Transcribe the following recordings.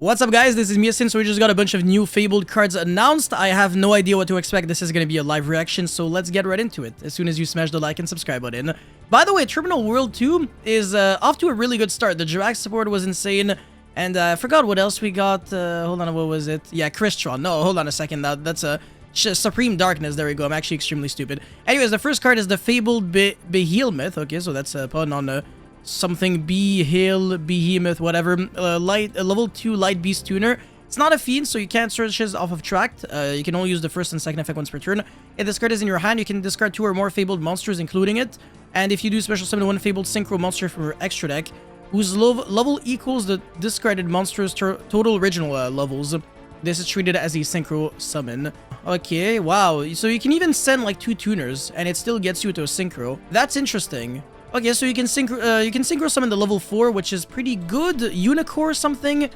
What's up guys, this is Miasin. So we just got a bunch of new Fabled cards announced. I have no idea what to expect. This is going to be a live reaction, so let's get right into it as soon as you smash the like and subscribe button. By the way, Terminal World 2 is off to a really good start. The Jirax support was insane, and I forgot what else we got. Hold on, what was it? Yeah, Crystron. No, hold on a second. That's a Supreme Darkness. There we go. I'm actually extremely stupid. Anyways, the first card is the Fabled Behemoth. Okay, so that's a pun on something Behemoth, whatever. Level 2 Light Beast Tuner. It's not a fiend, so you can't search his off of Tract. You can only use the first and second effect once per turn. If this card is in your hand, you can discard 2 or more Fabled monsters, including it. And if you do special summon 1 Fabled Synchro monster from your extra deck, whose level equals the discarded monster's total original levels, this is treated as a Synchro summon. Okay, wow. So you can even send like 2 tuners, and it still gets you to a Synchro. That's interesting. Okay, so you can synchro summon the level 4, which is pretty good. Unicorn something.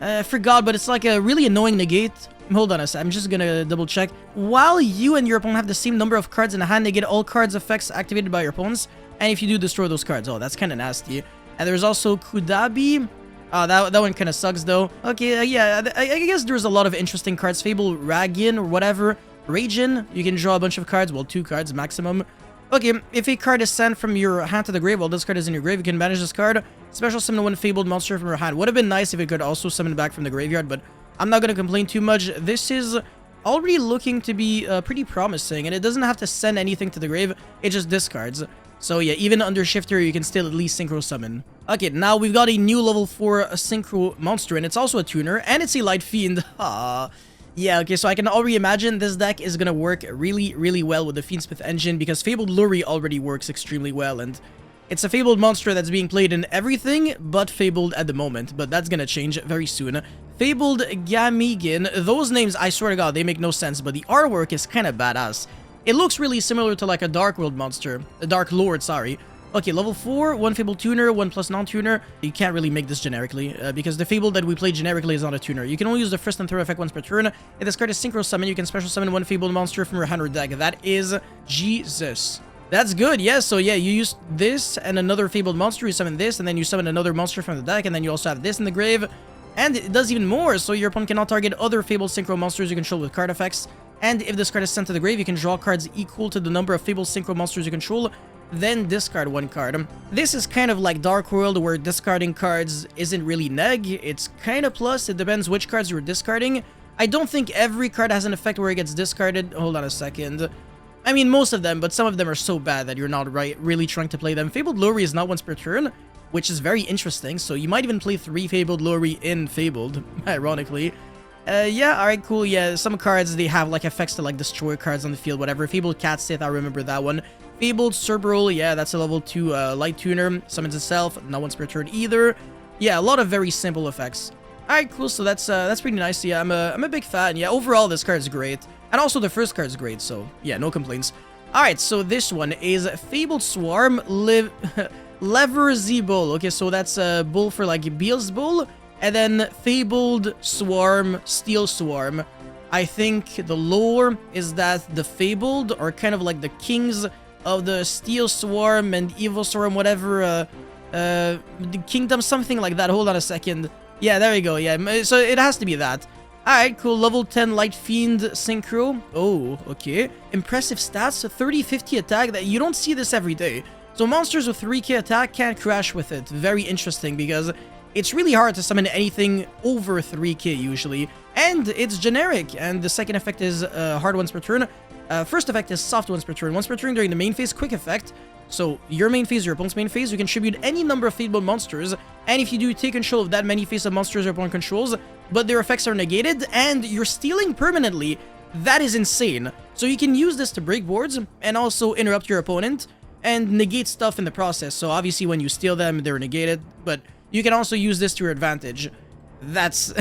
I forgot, but it's like a really annoying negate. Hold on a sec, I'm just gonna double check. While you and your opponent have the same number of cards in the hand, they get all cards effects activated by your opponents. And if you do, destroy those cards. Oh, that's kind of nasty. And there's also Kudabi. Oh, that one kind of sucks though. Okay, yeah, I guess there's a lot of interesting cards. Fable Ragin or whatever. Ragin, you can draw a bunch of cards. Well, 2 cards maximum. Okay, if a card is sent from your hand to the grave while this card is in your grave, you can banish this card. Special summon 1 Fabled monster from your hand. Would have been nice if it could also summon back from the graveyard, but I'm not going to complain too much. This is already looking to be pretty promising, and it doesn't have to send anything to the grave. It just discards. So yeah, even under Shifter, you can still at least Synchro summon. Okay, now we've got a new level 4 Synchro monster, and it's also a tuner, and it's a Light Fiend. Yeah, okay, so I can already imagine this deck is gonna work really, really well with the Fiendsmith engine, because Fable Lorri already works extremely well, and it's a Fabled monster that's being played in everything but Fabled at the moment, but that's gonna change very soon. Fabled Gamigin, those names, I swear to god, they make no sense, but the artwork is kind of badass. It looks really similar to like a Dark World monster, a Dark Lord, sorry. Okay, level 4, 1 Fable Tuner, 1 plus non-tuner. You can't really make this generically, because the Fable that we play generically is not a tuner. You can only use the first and third effect once per turn. If this card is Synchro Summon, you can special summon 1 Fabled monster from your hand or deck. That is Jesus. That's good, yes. Yeah, so yeah, you use this and another Fabled monster, you summon this, and then you summon another monster from the deck, and then you also have this in the grave. And it does even more, so your opponent cannot target other Fabled Synchro monsters you control with card effects. And if this card is sent to the grave, you can draw cards equal to the number of Fabled Synchro monsters you control, then discard 1 card. This is kind of like Dark World, where discarding cards isn't really neg, it's kind of plus, it depends which cards you're discarding. I don't think every card has an effect where it gets discarded. Hold on a second. I mean, most of them, but some of them are so bad that you're not really trying to play them. Fabled Lorri is not once per turn, which is very interesting, so you might even play 3 Fabled Lorri in Fabled, ironically. Yeah, alright, cool, yeah, some cards, they have, like, effects to, like, destroy cards on the field, whatever. Fabled Cat Sith, I remember that one. Fabled Cerebral, yeah, that's a level 2 Light Tuner, summons itself, not once per turn either. Yeah, a lot of very simple effects. Alright, cool, so that's pretty nice, yeah, I'm a big fan. Yeah, overall, this card is great. And also, the first card is great, so, yeah, no complaints. Alright, so this one is Fable Swarm, Lever Z-Bull. Okay, so that's a bull for, like, Beel's Bull. And then Fabled Swarm, Steel Swarm. I think the lore is that the Fabled are kind of like the kings of the Steel Swarm and Evil Swarm, whatever, the kingdom, something like that. Hold on a second. Yeah, there we go. Yeah, so it has to be that. Alright, cool. Level 10 Light Fiend Synchro. Oh, okay. Impressive stats. 30-50 attack. That you don't see this every day. So monsters with 3k attack can't crash with it. Very interesting, because it's really hard to summon anything over 3k usually. And it's generic. And the second effect is hard once per turn. First effect is soft once per turn. Once per turn during the main phase, quick effect. So your main phase, your opponent's main phase, you contribute any number of Fabled monsters. And if you do, take control of that many face of monsters your opponent controls, but their effects are negated, and you're stealing permanently. That is insane. So you can use this to break boards, and also interrupt your opponent, and negate stuff in the process. So obviously when you steal them, they're negated, but you can also use this to your advantage. That's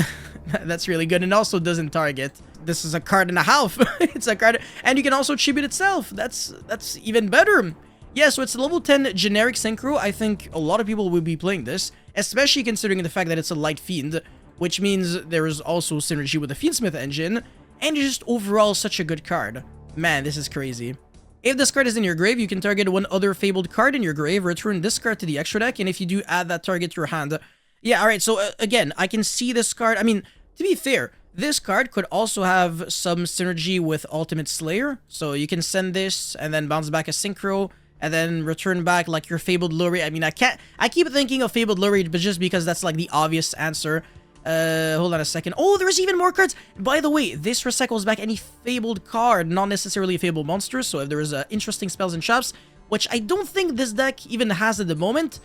that's really good, and also doesn't target. This is a card and a half. It's a card, and you can also tribute itself. That's even better. Yeah, so it's level 10 generic Synchro. I think a lot of people will be playing this, especially considering the fact that it's a Light Fiend, which means there is also synergy with the Fiendsmith engine, and it's just overall such a good card. Man, this is crazy. If this card is in your grave, you can target 1 other Fabled card in your grave, return this card to the extra deck, and if you do, add that target to your hand. Yeah, alright, so again, I can see this card. I mean, to be fair, this card could also have some synergy with Ultimate Slayer. So you can send this and then bounce back a Synchro and then return back like your Fabled Lorri. I mean, I keep thinking of Fabled Lorri, but just because that's like the obvious answer. Hold on a second. Oh, there's even more cards. By the way, this recycles back any Fabled card, not necessarily a Fabled monster. So if there is interesting spells and shops, which I don't think this deck even has at the moment.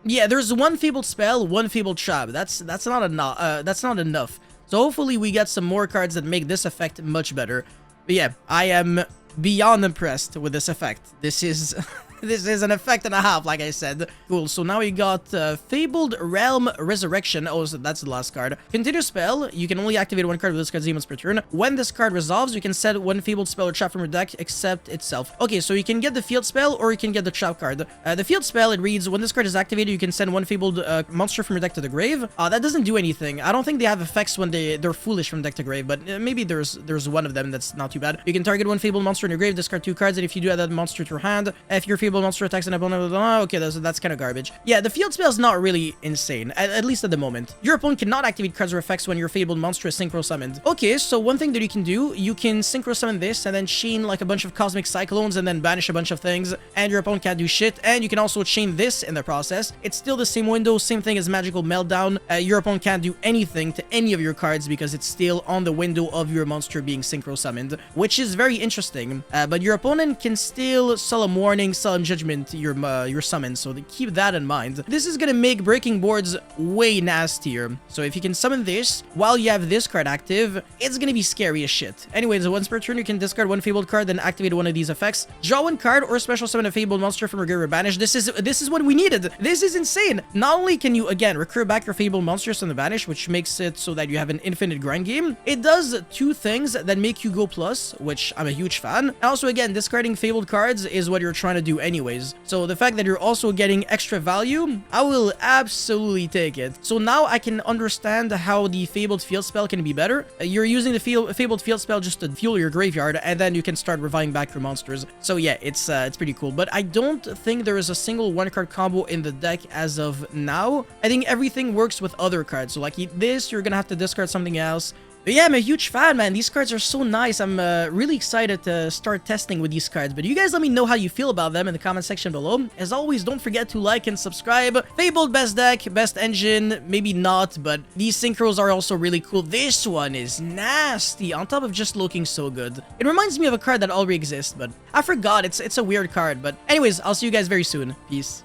Yeah, there's one Fabled spell, one Fabled trap. That's not enough. That's not enough. So hopefully we get some more cards that make this effect much better. But yeah, I am beyond impressed with this effect. This is this is an effect and a half, like I said. Cool, so now we got Fabled Realm Resurrection. Oh, so that's the last card. Continue spell. You can only activate one card with this card's demons per turn. When this card resolves, you can set one Fabled spell or trap from your deck except itself. Okay, so you can get the field spell or you can get the trap card. The field spell, it reads, when this card is activated, you can send one Fabled monster from your deck to the grave. That doesn't do anything. I don't think they have effects when they're foolish from deck to grave, but maybe there's one of them that's not too bad. You can target one Fabled monster in your grave, discard 2 cards, and if you do add that monster to your hand, if your Fabled monster attacks an opponent, okay, that's kind of garbage. Yeah, the field spell is not really insane, at least at the moment. Your opponent cannot activate cards or effects when your Fabled monster is synchro summoned. Okay, so one thing that you can do, you can synchro summon this and then chain like a bunch of cosmic cyclones and then banish a bunch of things, and your opponent can't do shit. And you can also chain this in the process. It's still the same window, same thing as Magical Meltdown. Your opponent can't do anything to any of your cards because it's still on the window of your monster being synchro summoned, which is very interesting. But your opponent can still Solemn Warning, Solemn Judgment your summon, so keep that in mind. This is gonna make breaking boards way nastier. So if you can summon this while you have this card active, it's gonna be scary as shit. Anyways, once per turn, you can discard one Fabled card, then activate one of these effects. Draw one card or special summon a Fabled monster from your grave or banish. This is what we needed. This is insane. Not only can you again recur back your Fabled monsters from the banish, which makes it so that you have an infinite grind game. It does 2 things that make you go plus, which I'm a huge fan. And also again, discarding Fabled cards is what you're trying to do anyways. So the fact that you're also getting extra value, I will absolutely take it. So now I can understand how the Fabled field spell can be better. You're using the Fabled field spell just to fuel your graveyard, and then you can start reviving back your monsters. So yeah, it's pretty cool. But I don't think there is a single 1-card combo in the deck as of now. I think everything works with other cards. So like this, you're gonna have to discard something else. But yeah, I'm a huge fan, man. These cards are so nice. I'm really excited to start testing with these cards. But you guys let me know how you feel about them in the comment section below. As always, don't forget to like and subscribe. Fabled best deck, best engine, maybe not, but these synchros are also really cool. This one is nasty, on top of just looking so good. It reminds me of a card that already exists, but I forgot. It's a weird card. But anyways, I'll see you guys very soon. Peace.